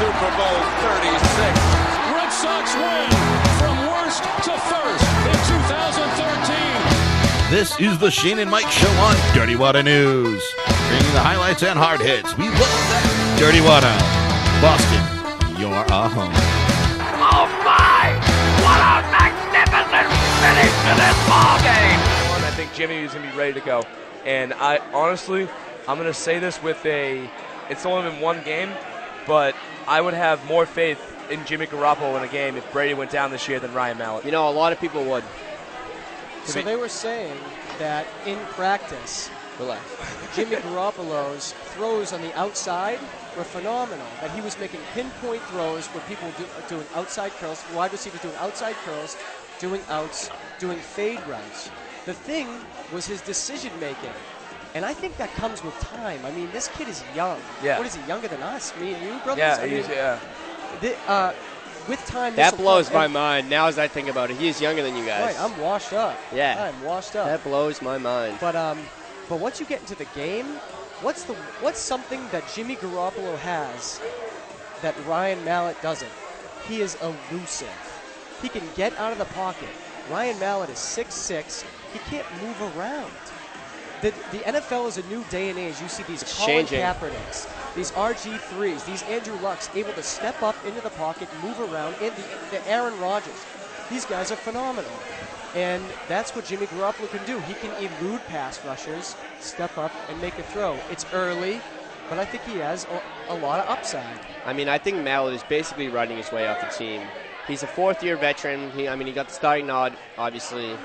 Super Bowl 36. Red Sox win from worst to first in 2013. This is the Shayne and Mike Show on Dirty Water News. Bringing the highlights and hard hits. We love that. Dirty Water. Boston, you're our home. Oh my! What a magnificent finish to this ball game! I think Jimmy is going to be ready to go. And I'm going to say this it's only been one game, but I would have more faith in Jimmy Garoppolo in a game if Brady went down this year than Ryan Mallett. You know, a lot of people would. So they were saying that in practice, Jimmy Garoppolo's throws on the outside were phenomenal. That he was making pinpoint throws where people doing outside curls, wide receivers doing outside curls, doing outs, doing fade routes. The thing was his decision making. And I think that comes with time. I mean, this kid is young. Yeah. What is he, younger than us? Me and you, brothers? Yeah, With time, that blows my mind. Now as I think about it, he is younger than you guys. Right, I'm washed up. Yeah. I'm washed up. That blows my mind. But once you get into the game, what's something that Jimmy Garoppolo has that Ryan Mallett doesn't? He is elusive. He can get out of the pocket. Ryan Mallett is 6'6". He can't move around. The NFL is a new day and age. You see these Colin Kaepernicks, these RG3s, these Andrew Lucks able to step up into the pocket, move around, and the Aaron Rodgers. These guys are phenomenal. And that's what Jimmy Garoppolo can do. He can elude pass rushers, step up, and make a throw. It's early, but I think he has a lot of upside. I mean, I think Mallett is basically running his way off the team. He's a fourth-year veteran. He got the starting nod, obviously.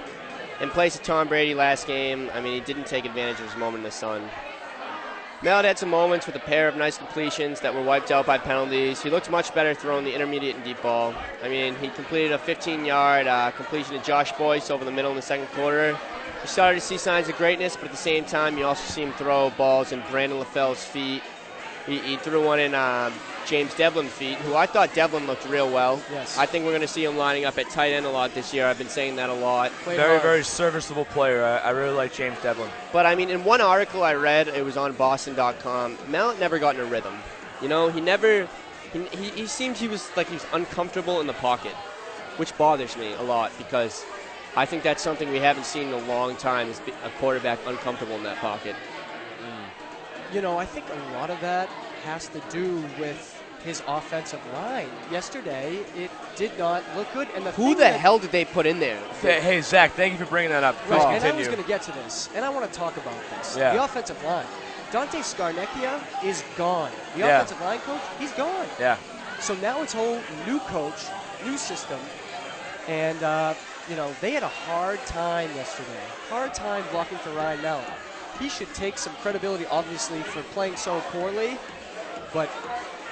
In place of Tom Brady last game, he didn't take advantage of his moment in the sun. Mallett had some moments with a pair of nice completions that were wiped out by penalties. He looked much better throwing the intermediate and deep ball. He completed a 15-yard completion to Josh Boyce over the middle in the second quarter. You started to see signs of greatness, but at the same time, you also see him throw balls in Brandon LaFell's feet. He threw one in James Devlin's feet, who I thought Devlin looked real well. Yes. I think we're going to see him lining up at tight end a lot this year. I've been saying that a lot. Very serviceable player. I really like James Devlin. But, in one article I read, it was on Boston.com, Mallett never got in a rhythm. He seemed he was uncomfortable in the pocket, which bothers me a lot because I think that's something we haven't seen in a long time is a quarterback uncomfortable in that pocket. I think a lot of that has to do with his offensive line. Yesterday, it did not look good. And who the hell did they put in there? Hey, Zach, thank you for bringing that up. Right, and I was going to get to this, and I want to talk about this. Yeah. The offensive line. Dante Scarnecchia is gone. The offensive line coach, he's gone. Yeah. So now it's a whole new coach, new system, and, they had a hard time yesterday. Hard time blocking for Ryan Mallett. He should take some credibility, obviously, for playing so poorly, but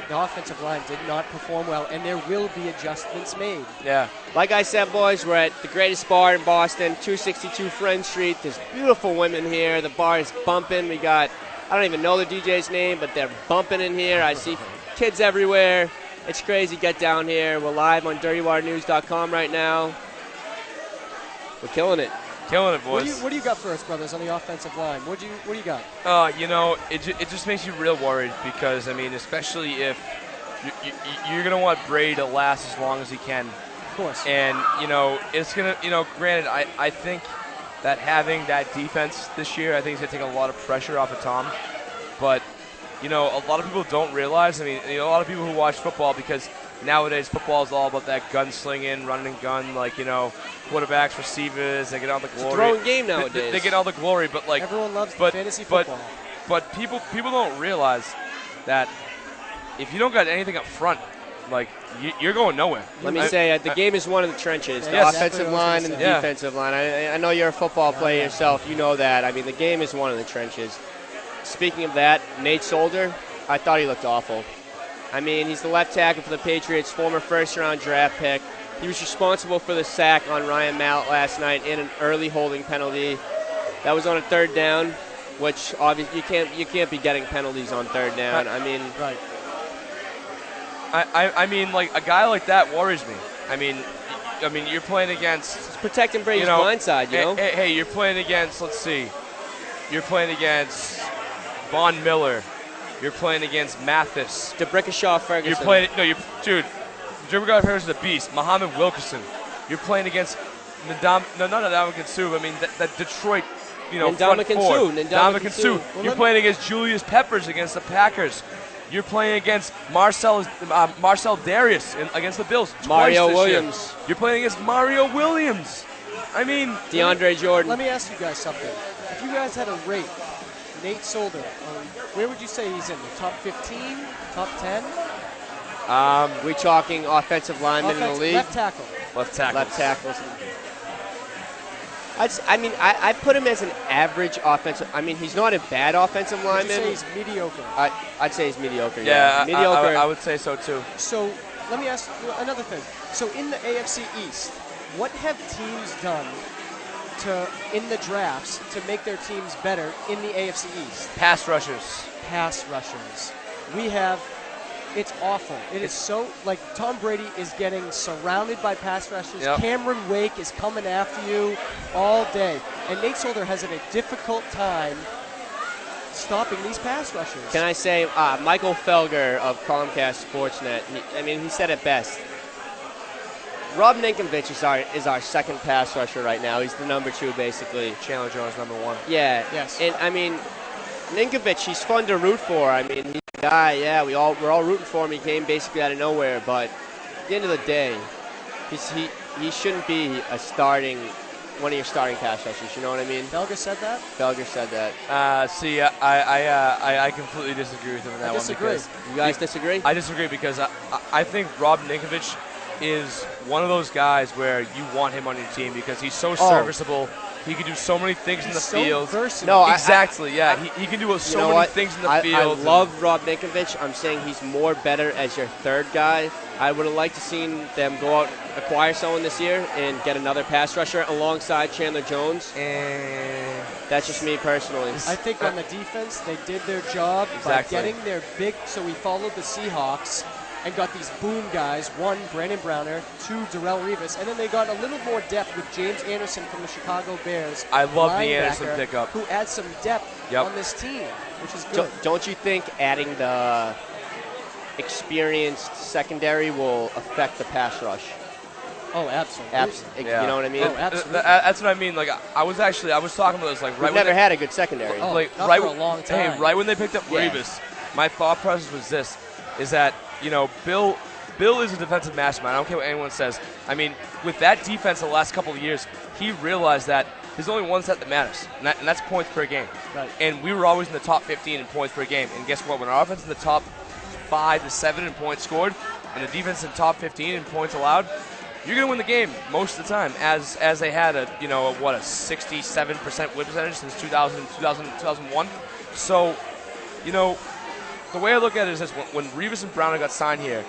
the offensive line did not perform well, and there will be adjustments made. Yeah. Like I said, boys, we're at the greatest bar in Boston, 262 Friend Street. There's beautiful women here. The bar is bumping. We got, I don't even know the DJ's name, but they're bumping in here. I see kids everywhere. It's crazy. Get down here. We're live on DirtyWaterNews.com right now. We're killing it. Killing it, boys. What do you got for us, brothers, on the offensive line? What do you got? It just makes you real worried because, especially if you're going to want Brady to last as long as he can. Of course. And, it's going to, granted, I think that having that defense this year, I think it's going to take a lot of pressure off of Tom. But, a lot of people don't realize, a lot of people who watch football because nowadays football is all about that gunslinging, running and gun, quarterbacks, receivers, they get all the glory. It's a throwing game nowadays. They get all the glory, but everyone loves fantasy football. But people don't realize that if you don't got anything up front, you're going nowhere. Let me say, the game is one of the trenches. The offensive line and the defensive line. I know you're a football player yourself. You know that. The game is one of the trenches. Speaking of that, Nate Solder, I thought he looked awful. He's the left tackle for the Patriots, former first-round draft pick. He was responsible for the sack on Ryan Mallett last night and an early holding penalty. That was on a third down, which obviously you can't be getting penalties on third down. Right. A guy like that worries me. You're playing against. It's protecting Brady's blind side, Hey, you're playing against. Let's see. You're playing against Von Miller, You're playing against Mathis. DeBrickashaw Ferguson. You're playing dude. DeBrickashaw Ferguson's a beast. Muhammad Wilkerson. You're playing against not Ndamukong Suh. I mean that Detroit, front four. Ndamukong Suh. You're playing against Julius Peppers against the Packers. You're playing against Marcel Darius against the Bills. Mario Williams. Year. You're playing against Mario Williams. I mean, DeAndre Jordan. Let me ask you guys something. If you guys had a rate Nate Solder, where would you say he's in? The top 15? Top 10? We talking offensive lineman in the league? Left tackle. Left tackles. I put him as an average offensive. I mean, he's not a bad offensive lineman. Would you say he's mediocre? I'd say he's mediocre. Yeah, mediocre. I would say so too. So let me ask you another thing. So in the AFC East, what have teams done in the drafts to make their teams better in the AFC East? Pass rushers. Pass rushers. It's awful. It is so, Tom Brady is getting surrounded by pass rushers. Yep. Cameron Wake is coming after you all day. And Nate Solder has had a difficult time stopping these pass rushers. Can I say, Michael Felger of Comcast Sportsnet, he said it best. Rob Ninkovich is our second pass rusher right now. He's the number 2, basically. Chandler Jones, number 1. Yeah. Yes. And, Ninkovich, he's fun to root for. He's a guy, we're all rooting for him. He came basically out of nowhere. But at the end of the day, he shouldn't be one of your starting pass rushers. You know what I mean? Felger said that? Felger said that. I completely disagree with him on that one. Because you guys disagree? I disagree because I think Rob Ninkovich is one of those guys where you want him on your team because he's so serviceable. He can do so many things in the field. Versatile. No, exactly. He can do so many things in the field. I love Rob Ninkovich. I'm saying he's more better as your third guy. I would have liked to seen them go out acquire someone this year and get another pass rusher alongside Chandler Jones. And that's just me personally. I think on the defense they did their job by getting their big. So we followed the Seahawks and got these boom guys. 1, Brandon Browner. 2, Darrell Revis. And then they got a little more depth with James Anderson from the Chicago Bears. I love the Anderson pickup. Who adds some depth on this team, which is good. Don't you think adding the experienced secondary will affect the pass rush? Oh, absolutely. You know what I mean? Oh, absolutely. That's what I mean. I was talking about this We've never had a good secondary. Not for a long time. Hey, right when they picked up Revis, my thought process was this: is that Bill is a defensive mastermind. I don't care what anyone says. I mean, with that defense the last couple of years, he realized that there's only one set that matters, and that's points per game. Right. And we were always in the top 15 in points per game. And guess what? When our offense is in the top 5 to 7 in points scored, and the defense in top 15 in points allowed, you're going to win the game most of the time. As they had a 67% win percentage since 2001. So, the way I look at it is this: when Revis and Browner got signed here,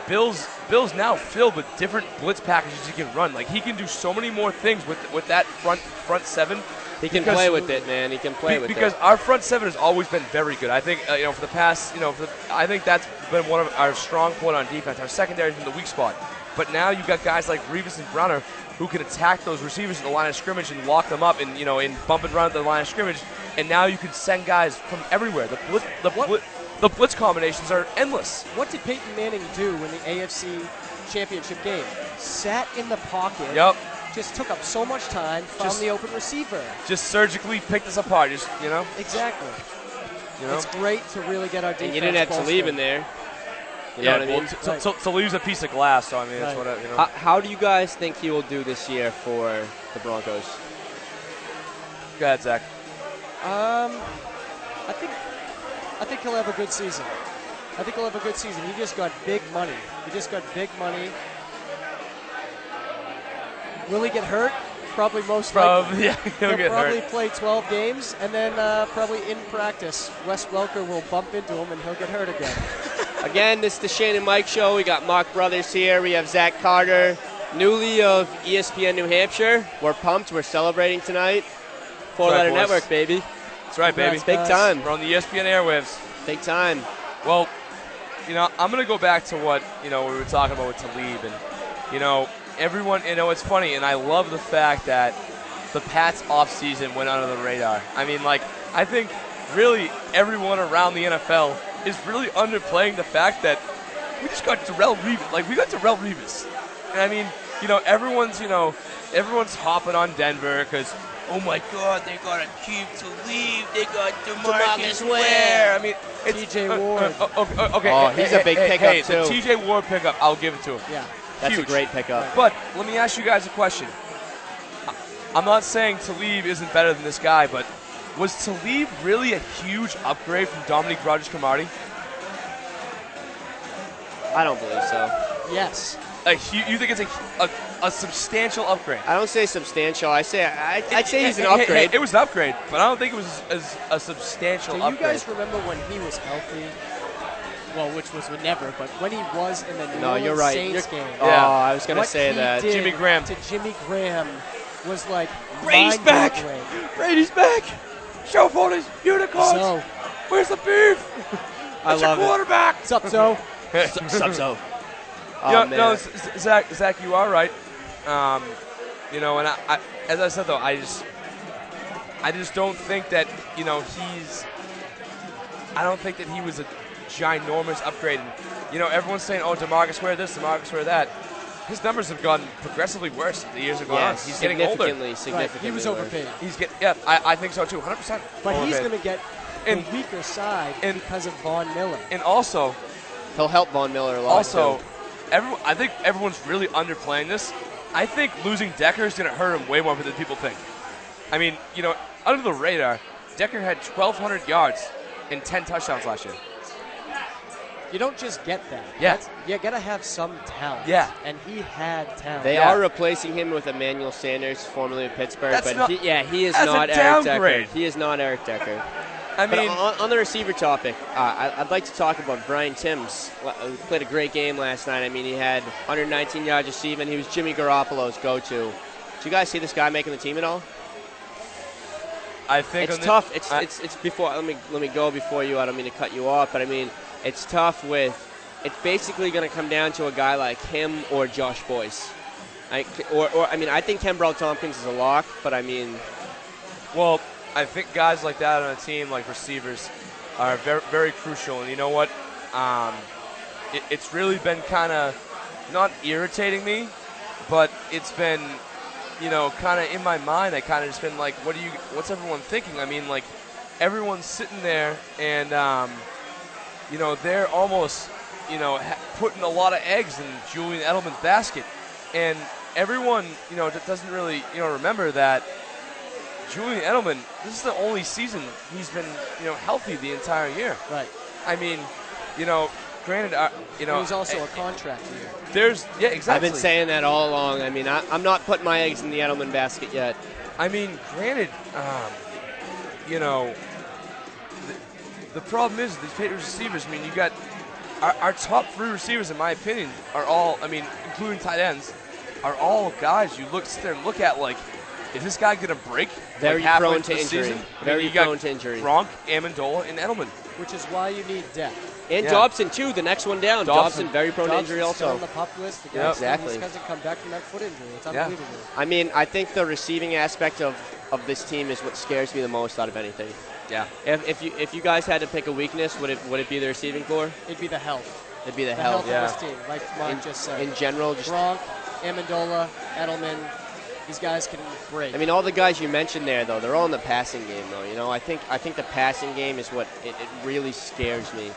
Bill's now filled with different blitz packages he can run. He can do so many more things with that front 7. He can play with it, man. He can play with it. Because our front 7 has always been very good. I think for the past, I think that's been one of our strong point on defense. Our secondary is in the weak spot. But now you've got guys like Revis and Browner who can attack those receivers in the line of scrimmage and lock them up and and bump and run at the line of scrimmage. And now you can send guys from everywhere. The blitz combinations are endless. What did Peyton Manning do in the AFC Championship game? Sat in the pocket. Yep. Just took up so much time. Found the open receiver. Just surgically picked us apart. Exactly. It's great to really get our defense. And you didn't have to leave in there. You know what I mean? To lose a piece of glass. So that's what How do you guys think he will do this year for the Broncos? Go ahead, Zach. I think he'll have a good season. He just got big money. Will he get hurt? Probably most likely. Yeah, he'll get probably hurt. play 12 games, and then probably in practice, Wes Welker will bump into him, and he'll get hurt again. Again, this is the Shayne and Mike Show. We got Mark Brothers here. We have Zach Carter, newly of ESPN New Hampshire. We're pumped. We're celebrating tonight. 4-letter network, baby. That's right, baby. Big time. We're on the ESPN airwaves. Big time. Well, I'm going to go back to what, we were talking about with Talib. And, everyone, it's funny, and I love the fact that the Pats offseason went under the radar. I mean, I think really everyone around the NFL is really underplaying the fact that we just got Darrelle Revis. Like, we got Darrelle Revis. And I mean, everyone's hopping on Denver because, oh my God, they got a keep to leave. They got DeMarcus Ware. I mean, it's T.J. Ward. Okay. Oh, he's a big pickup, hey, too. The T.J. Ward pickup, I'll give it to him. Yeah. That's Huge. a great pickup. But let me ask you guys a question. I'm not saying Talib isn't better than this guy, but was Talib really a huge upgrade from Dominique Rodgers-Cromartie? I don't believe so. Yes. You think it's a substantial upgrade? I don't say substantial. I'd say he's an upgrade. It was an upgrade, but I don't think it was as a substantial Do upgrade. you guys remember when he was healthy? Well, which was never, but when he was in the New Orleans you're right. Saints game. Oh, I was going to what say he that. did Jimmy Graham. To Jimmy Graham was like Brady's back. mind-boggling. Brady's back. Show ponies, unicorns. So, Where's the beef? I love it. Quarterback. what's up, Zo? So. No, Zach, you are right. And I, as I said though, I just don't think that I don't think that he was a ginormous upgrade. And, everyone's saying, oh, DeMarcus Ware this, DeMarcus Ware that. His numbers have gotten progressively worse as the years have gone on. He's getting older. Significantly Right, he was worse. overpaid. I think so too, 100%. But he's overpaid. going to get And- the weaker side and- because of Von Miller. And also, He'll help Von Miller a lot. Also, too. I think everyone's really underplaying this. I think losing Decker is going to hurt him way more than people think. I mean, under the radar, Decker had 1,200 yards and 10 touchdowns last year. You don't just get that. Yeah. You got to have some talent. Yeah. And he had talent. They Yeah. are replacing him with Emmanuel Sanders, formerly of Pittsburgh. That's but not- he is that's not a Eric downgrade. Decker. He is not Eric Decker. I But mean, on the receiver topic, I'd like to talk about Brian Timms. He played a great game last night. I mean, he had 119 yards receiving. He was Jimmy Garoppolo's go-to. Did you guys see this guy making the team at all? I think It's tough. It's before. Let me go before you. I don't mean to cut you off, but I mean, it's tough with. It's basically going to come down to a guy like him or Josh Boyce. I think Kenbrell Tompkins is a lock, but I mean, well, I think guys like that on a team, like receivers, are very, very crucial. And you know what? It's really been kind of not irritating me, but it's been, kind of in my mind. I kind of just been like, what's everyone thinking? I mean, like, everyone's sitting there and, they're almost, putting a lot of eggs in Julian Edelman's basket. And everyone, doesn't really, remember that Julian Edelman, this is the only season he's been, healthy the entire year. Right. I mean, granted, It was also a contract year. Exactly. I've been saying that all along. I mean, I'm not putting my eggs in the Edelman basket yet. I mean, granted, the problem is these Patriots receivers. I mean, you got our top 3 receivers, in my opinion, are all. I mean, including tight ends, are all guys you sit there and look at like, is this guy going to break? Very halfway prone through to the injury. season? I mean, Very you got prone to injury. Gronk, Amendola, and Edelman. Which is why you need depth. And Yeah. Dobson, too, the next one down. Dobson very prone to injury Dobson's still also. on the pup list. The Yeah. guy Exactly. hasn't come back from that foot injury. It's Yeah. unbelievable. I mean, I think the receiving aspect of this team is what scares me the most out of anything. Yeah. If you guys had to pick a weakness, would it be the receiving core? It'd be the health. It'd be the The health. health of this team, like Mark just said. In general, just Gronk, Amendola, Edelman, these guys can break. I mean, all the guys you mentioned there, though, they're all in the passing game, though. I think the passing game is what it really scares me.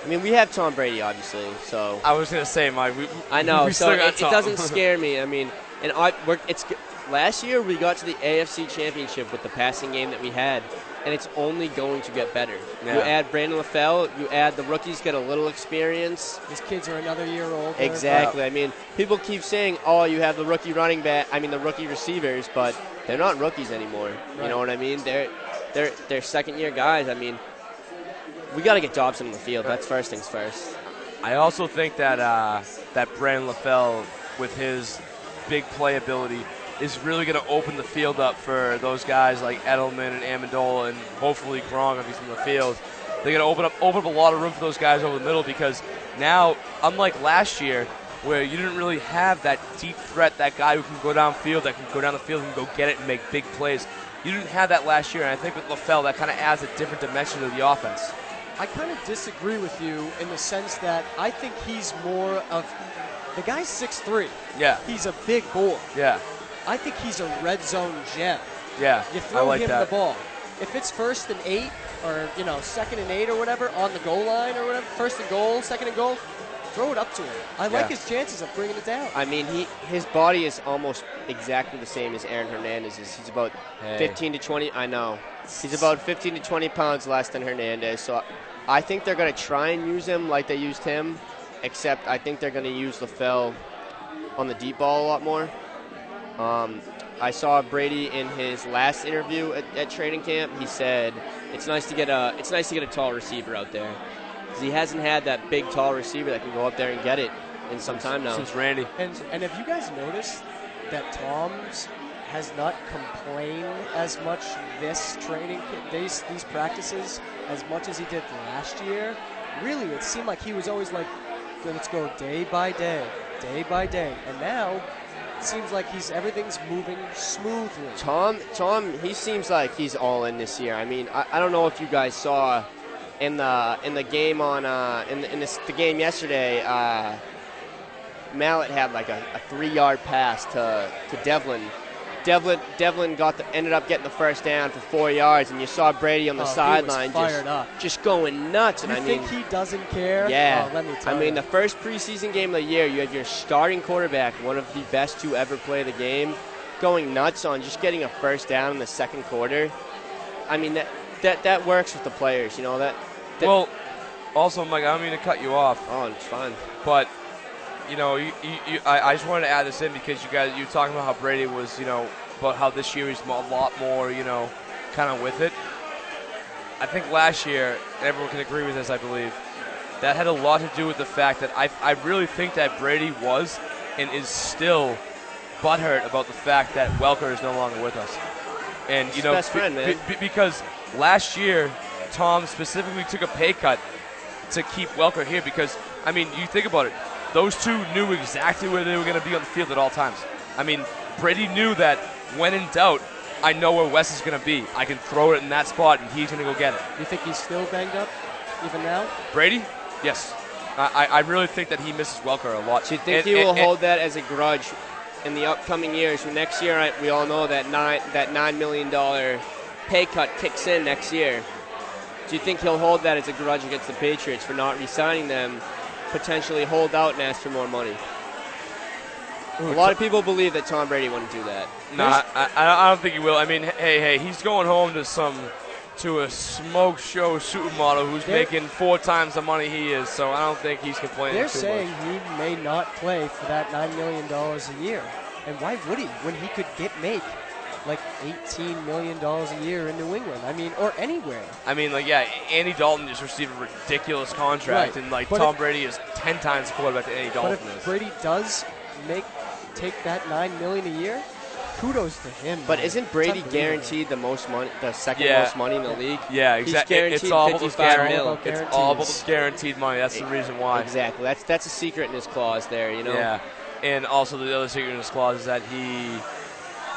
I mean, we have Tom Brady, obviously, so I was gonna say, Mike. I know. We So still got it Tom. doesn't scare me. I mean, and last year we got to the AFC Championship with the passing game that we had, and it's only going to get better. Yeah. You add Brandon LaFell, you add the rookies get a little experience. These kids are another year older. Exactly. I mean, people keep saying, "Oh, you have the rookie running back. I mean, the rookie receivers," but they're not rookies anymore. You Right. know what I mean? They're second-year guys. I mean, we got to get Dobson in the field. That's first things first. I also think that that Brandon LaFell, with his big playability, is really going to open the field up for those guys like Edelman and Amendola and hopefully Gronk if he's in the field. They're going to open up a lot of room for those guys over the middle because now, unlike last year, where you didn't really have that deep threat, that guy who can go downfield, that can go down the field and go get it and make big plays. You didn't have that last year, and I think with LaFell, that kind of adds a different dimension to the offense. I kind of disagree with you in the sense that I think he's more of the guy's 6'3". Yeah. He's a big boy. Yeah. I think he's a red zone gem. Yeah. You I throw like him that. the ball. If it's 1st and 8 or, 2nd and 8 or whatever on the goal line or whatever, 1st and goal, 2nd and goal, throw it up to him. I like his chances of bringing it down. I mean, his body is almost exactly the same as Aaron Hernandez's. He's about 15 to 20. I know. He's about 15 to 20 pounds less than Hernandez. So I think they're going to try and use him like they used him, except I think they're going to use LaFell on the deep ball a lot more. I saw Brady in his last interview at training camp. He said it's nice to get a tall receiver out there, because he hasn't had that big tall receiver that can go up there and get it in some time now. Since Randy. And have you guys noticed that Tom's has not complained as much this training these practices as much as he did last year? Really, it seemed like he was always like, let's go day by day, and now it seems like everything's moving smoothly. Tom, he seems like he's all in this year. I mean, I don't know if you guys saw in the game the game yesterday. Mallett had like a 3-yard pass to Devlin. Devlin ended up getting the first down for 4 yards, and you saw Brady on the sideline just going nuts. And you think he doesn't care? Yeah. Let me tell you. I mean, the first preseason game of the year, you have your starting quarterback, one of the best to ever play the game, going nuts on just getting a first down in the second quarter. I mean, that works with the players, Well, also, Mike, I don't mean to cut you off. Oh, it's fine. But, I just wanted to add this in because you were talking about how Brady was, about how this year he's a lot more, kind of with it. I think last year, and everyone can agree with this, I believe, that had a lot to do with the fact that I really think that Brady was and is still butthurt about the fact that Welker is no longer with us. And, His best friend, man. Because last year, Tom specifically took a pay cut to keep Welker here because, I mean, you think about it. Those two knew exactly where they were going to be on the field at all times. I mean, Brady knew that when in doubt, I know where Wes is going to be. I can throw it in that spot, and he's going to go get it. You think he's still banged up even now? Brady? Yes. I really think that he misses Welker a lot. Do you think he will hold that as a grudge in the upcoming years? Next year, we all know that $9 million pay cut kicks in next year. Do you think he'll hold that as a grudge against the Patriots for not re-signing them, potentially hold out and ask for more money? A lot of people believe that Tom Brady wouldn't do that. No, I don't think he will. I mean, hey, he's going home to a smoke show supermodel who's making 4 times the money he is, so I don't think he's complaining They're too saying much. he may not play for that $9 million a year. And why would he when he could make like $18 million a year in New England? I mean, or anywhere. I mean, Andy Dalton just received a ridiculous contract, and Tom Brady is 10 times the quarterback that Andy Dalton but if is. Brady does take that $9 million a year, kudos to him. But man. isn't Brady guaranteed the most money, the second most money in the league? Yeah, exactly. It's all about those guaranteed. It's all about the guaranteed money. That's the reason why. Exactly. That's a secret in his clause there, Yeah, and also the other secret in his clause is that he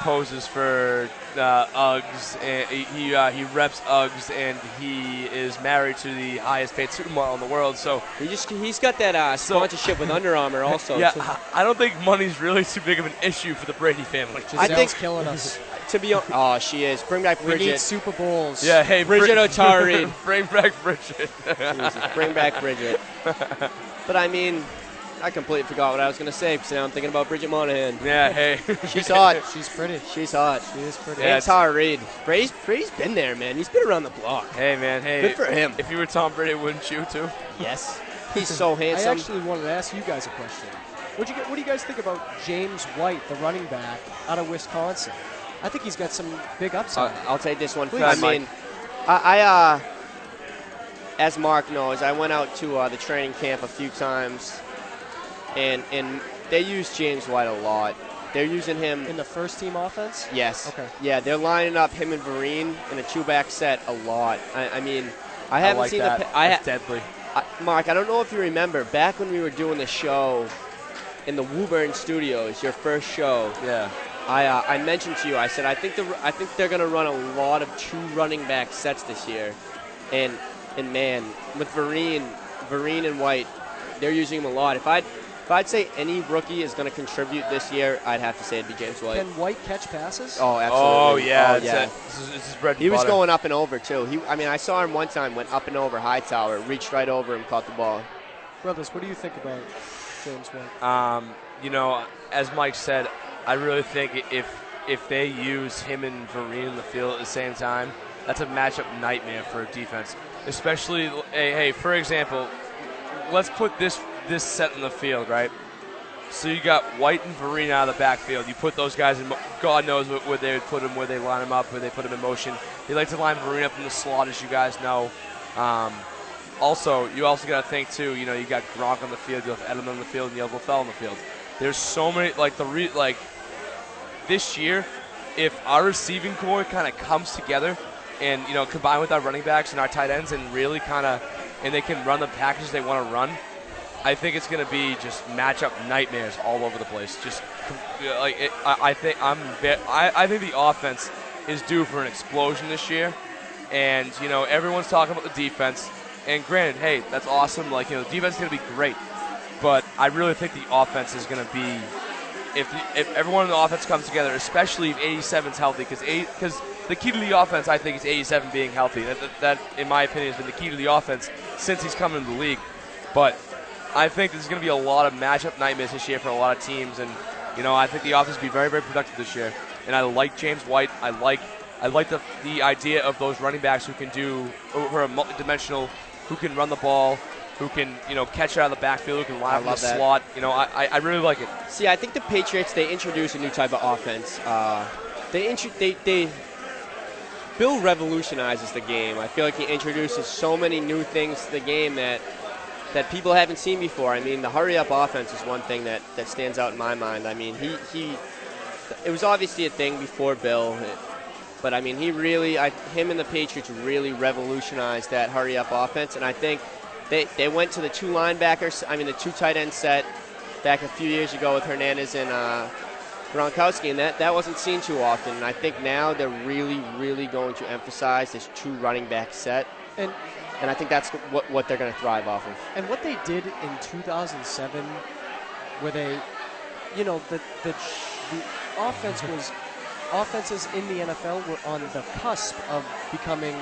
poses for Uggs, and he reps Uggs, and he is married to the highest paid supermodel in the world. So he's got that sponsorship with Under Armour also. Yeah, I don't think money's really too big of an issue for the Brady family. I think killing us. To be honest, she is. Bring back Bridget. We need Super Bowls. Yeah, hey, Bridget O'Tara. Bring back Bridget. Jesus, bring back Bridget. But I mean, I completely forgot what I was going to say because now I'm thinking about Bridget Monahan. Yeah, hey. She's hot. She's pretty. She's hot. She is pretty. And Tara Reid. Brady's been there, man. He's been around the block. Hey, man, hey. Good for him. If you were Tom Brady, wouldn't you, too? Yes. He's so handsome. I actually wanted to ask you guys a question. What do you guys think about James White, the running back out of Wisconsin? I think he's got some big upside. I'll take this one. Please. I mean, I as Mark knows, I went out to the training camp a few times, and they use James White a lot. They're using him in the first team offense? Yes. Okay. Yeah, they're lining up him and Vereen in a 2-back set a lot. I mean, I haven't like seen that. That's deadly. Mark, I don't know if you remember, back when we were doing the show in the Woburn Studios, your first show. Yeah. I mentioned to you, I said I think they're going to run a lot of 2 running back sets this year, and man, with Vereen and White, they're using them a lot. If I'd say any rookie is going to contribute this year, I'd have to say it'd be James White. Can White catch passes? Oh, absolutely. This is bread and He was butter. going up and over too. I saw him one time, went up and over Hightower, reached right over him, caught the ball. Brothers, what do you think about James White? As Mike said, I really think if they use him and Vereen in the field at the same time, that's a matchup nightmare for a defense. Especially, hey, for example, let's put this set in the field, right? So you got White and Vereen out of the backfield. You put those guys in, God knows where they would put them, where they line them up, where they put them in motion. They like to line Vereen up in the slot, as you guys know. You also got to think, too, you got Gronk on the field, you have Edelman on the field, and you have LaFell on the field. There's so many, this year, if our receiving core kind of comes together and, combined with our running backs and our tight ends and really and they can run the packages they want to run, I think it's going to be just matchup nightmares all over the place. I think the offense is due for an explosion this year, and everyone's talking about the defense. And granted, hey, that's awesome. The defense is going to be great, but I really think the offense is going to be if everyone in the offense comes together, especially if 87's healthy, because the key to the offense, I think, is 87 being healthy. That, in my opinion, has been the key to the offense since he's come into the league. But I think there's going to be a lot of matchup nightmares this year for a lot of teams, and I think the offense will be very, very productive this year. And I like James White. I like the idea of those running backs who can who are multidimensional, who can run the ball, who can catch it out of the backfield, who can line up in the slot. I really like it. See, I think the Patriots, they introduced a new type of offense. Bill revolutionizes the game. I feel like he introduces so many new things to the game that people haven't seen before. I mean, the hurry-up offense is one thing that stands out in my mind. I mean, it was obviously a thing before Bill, but I mean, him and the Patriots really revolutionized that hurry-up offense, and I think they went to the 2 linebackers, the 2 tight end set back a few years ago with Hernandez and Gronkowski, and that wasn't seen too often. And I think now they're really, really going to emphasize this 2 running back set. And I think that's what they're going to thrive off of. And what they did in 2007, where they, the offenses in the NFL were on the cusp of becoming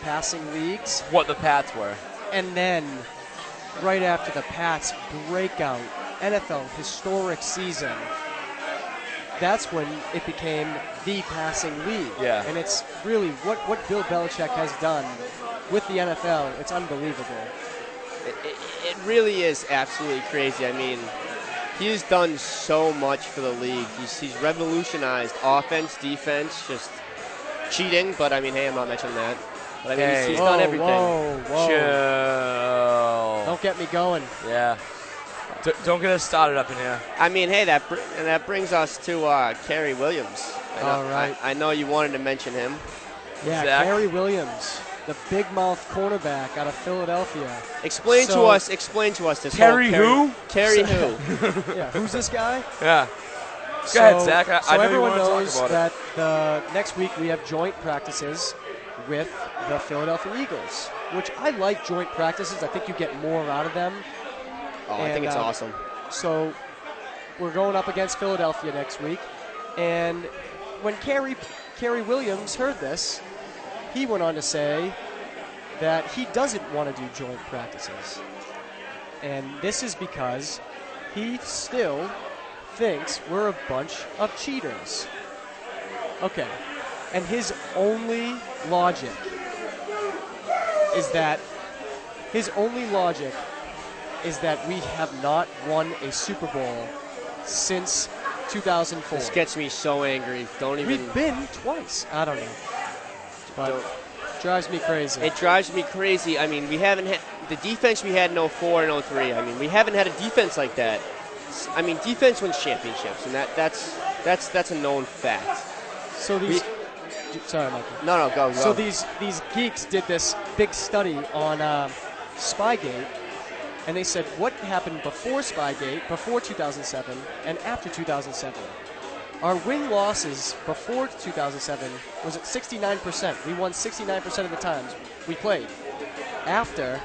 passing leagues. What the Pats were. And then, right after the Pats' breakout NFL historic season, that's when it became the passing league. Yeah. And it's really what Bill Belichick has done with the NFL. It's unbelievable. It really is absolutely crazy. I mean, he has done so much for the league. He's revolutionized offense, defense, just cheating. But I mean, hey, I'm not mentioning that. But I mean, he's done everything. Whoa. Chill. Don't get me going. Yeah. Don't get us started up in here. I mean, hey, that brings us to Kerry Williams. All right. I know you wanted to mention him. Yeah, Zach? Kerry Williams, the big mouth cornerback out of Philadelphia. Explain to us this Kerry whole who? Kerry who? Yeah, who's this guy? Yeah. Go ahead, Zach. I know you everyone want to knows talk about that next week we have joint practices with the Philadelphia Eagles, which I like joint practices. I think you get more out of them. Oh, I think it's awesome. So we're going up against Philadelphia next week, and when Kerry Williams heard this, he went on to say that he doesn't want to do joint practices. And this is because he still thinks we're a bunch of cheaters. Okay. And his only logic is that we have not won a Super Bowl since 2004. This gets me so angry. We've been twice. I don't know. But drives me crazy. It drives me crazy. I mean, we haven't had the defense we had in 04 and 03. I mean, we haven't had a defense like that. I mean, defense wins championships, and that's a known fact. So these sorry, Michael. No, go. So these geeks did this big study on Spygate, and they said what happened before Spygate, before 2007, and after 2007. Our win-losses before 2007 was at 69%. We won 69% of the times we played. After,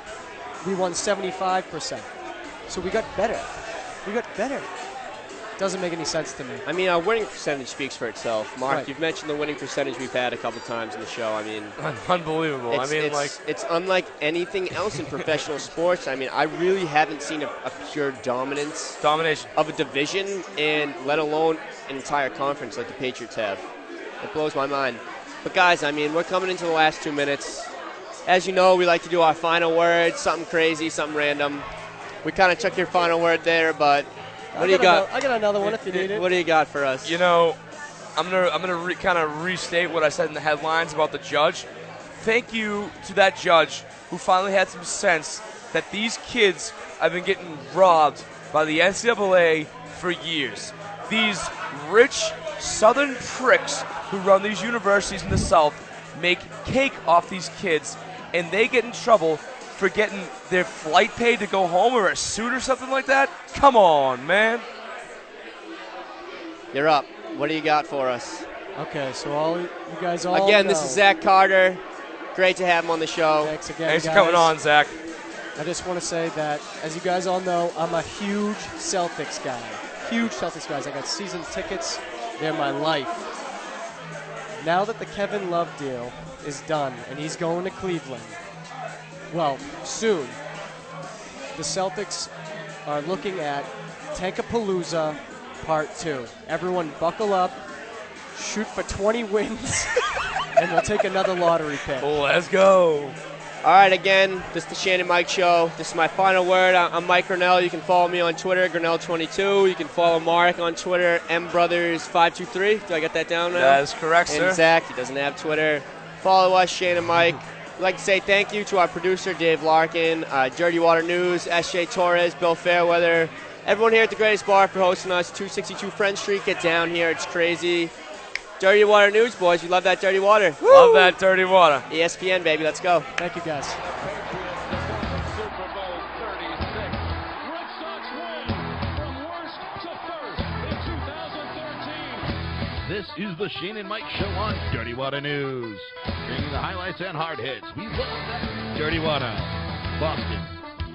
we won 75%. So we got better. Doesn't make any sense to me. I mean, our winning percentage speaks for itself. Mark, Right. You've mentioned the winning percentage we've had a couple times in the show. I mean, Unbelievable. it's unlike anything else in professional sports. I mean, I really haven't seen a pure domination of a division, and let alone an entire conference like the Patriots have. It blows my mind. But guys, I mean, we're coming into the last 2 minutes. As you know, we like to do our final word, something crazy, something random. We kind of took your final word there, but what do you got? I got another one if you need it. What do you got for us? You know, I'm gonna kind of restate what I said in the headlines about the judge. Thank you to that judge who finally had some sense that these kids have been getting robbed by the NCAA for years. These rich Southern pricks who run these universities in the South make cake off these kids, and they get in trouble for getting their flight paid to go home or a suit or something like that? Come on, man. You're up. What do you got for us? Okay, so you guys all Again, know. this is Zach Carter. Great to have him on the show. Thanks again, Thanks for guys. coming on, Zach. I just want to say that, as you guys all know, I'm a huge Celtics guy. Huge Celtics guys. I got season tickets. They're my life. Now that the Kevin Love deal is done and he's going to Cleveland, well, soon, the Celtics are looking at Tankapalooza Part 2. Everyone buckle up, shoot for 20 wins, and we'll take another lottery pick. Let's go. All right, again, this is the Shayne and Mike Show. This is my final word. I'm Mike Grinnell. You can follow me on Twitter, Grinnell22. You can follow Mark on Twitter, mbrothers523. Do I get that down now? That is correct, and sir. Zach, he doesn't have Twitter. Follow us, Shayne and Mike. We'd like to say thank you to our producer, Dave Larkin, Dirty Water News, S.J. Torres, Bill Fairweather, everyone here at the Greatest Bar for hosting us. 262 Friend Street. Get down here. It's crazy. Dirty Water News, boys. We love that dirty water. Love that dirty water. ESPN, baby. Let's go. Thank you, guys. Super Bowl 36. Red Sox win from worst to first in 2013. This is the Shayne and Mike Show on Dirty Water News. Bringing the highlights and hard hits. We love that. Dirty Water. Boston,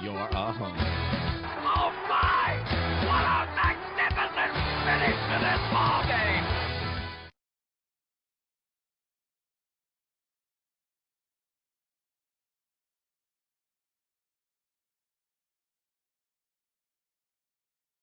you're a home. Oh my! What a magnificent finish to this ball